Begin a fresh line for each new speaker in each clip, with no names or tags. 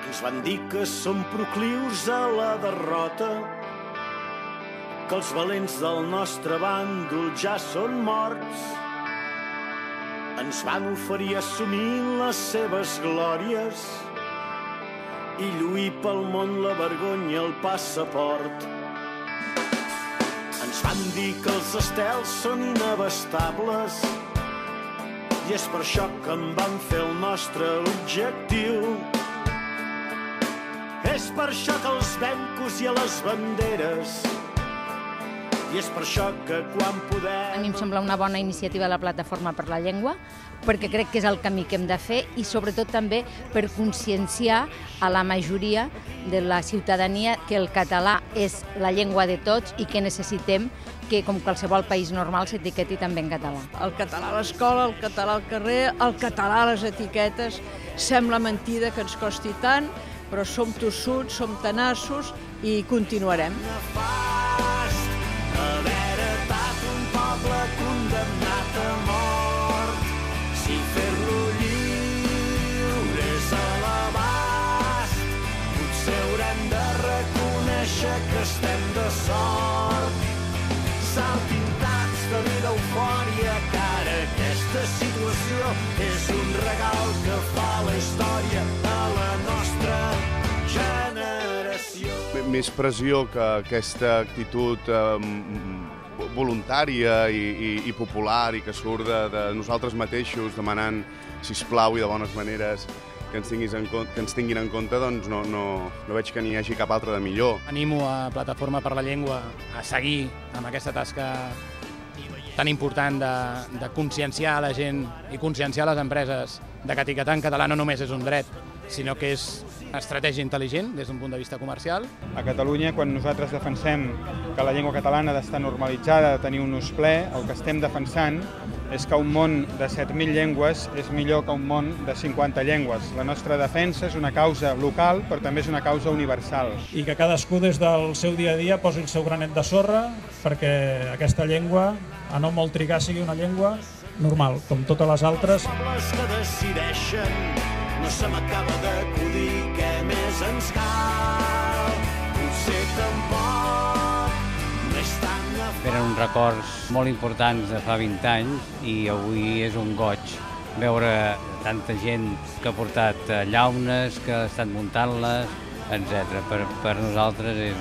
Ens van dir que som proclius a la derrota, que els valents del nostre bàndol ja són morts. Ens van oferir assumir les seves glòries i lluir pel món la vergonya i el passaport. Ens van dir que els estels són inabastables i és per això que en van fer el nostre objectiu. És per això que als bencos i a les banderes, i és per això que quan podem...
A mi em sembla una bona iniciativa la Plataforma per la Llengua, perquè crec que és el camí que hem de fer i sobretot també per conscienciar a la majoria de la ciutadania que el català és la llengua de tots i que necessitem que, com qualsevol país normal, s'etiqueti també en català.
El català a l'escola, el català al carrer, el català a les etiquetes. Sembla mentida que ens costi tant, però som tossuts, som tenaços i continuarem.
Haver heretat un poble condemnat a mort, si fer-lo lliure és a l'abast, potser haurem de reconèixer que estem de sort. Salpintats de vida eufòria, que ara aquesta situació és un regal que fa la història a la nostra generació.
Més pressió que aquesta actitud voluntària i popular i que surt de nosaltres mateixos demanant, sisplau i de bones maneres, que ens tinguin en compte, doncs no veig que n'hi hagi cap altre de millor.
Animo a Plataforma per la Llengua a seguir amb aquesta tasca tan important de conscienciar a la gent i conscienciar les empreses de que etiquetar en català no només és un dret, sinó que és estratègia intel·ligent des d'un punt de vista comercial.
A Catalunya, quan nosaltres defensem que la llengua catalana ha d'estar normalitzada, de tenir un ús ple, el que estem defensant és que un món de 7.000 llengües és millor que un món de 50 llengües. La nostra defensa és una causa local, però també és una causa universal.
I que cadascú des del seu dia a dia posi el seu granet de sorra perquè aquesta llengua, a no molt trigar, sigui una llengua normal, com totes les altres.
Pobles que decideixen, no se m'acaba d'acudir què més ens cal. Potser tampoc no és tan...
Eren uns records molt importants de fa 20 anys i avui és un goig veure tanta gent que ha portat llaunes, que ha estat muntant-les, etc. Per nosaltres és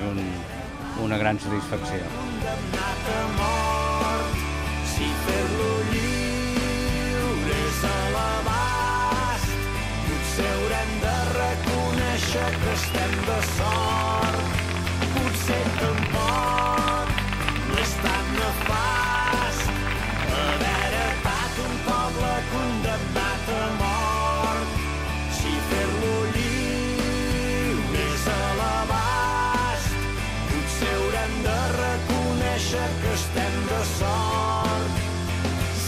una gran satisfacció.
Condemnat a mort, si fer-lo lliure és a l'abast, potser haurem de reconèixer que estem de sort. Potser tampoc no és tan nefast haver heretat un poble condemnat a mort. Si fer-lo lliure és a l'abast, potser haurem de reconèixer que estem de sort.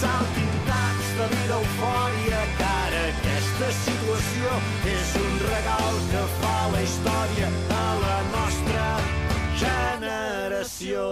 Salpintats de vida eufòria, que ara aquesta situació és un regal que fa la història a la nostra generació.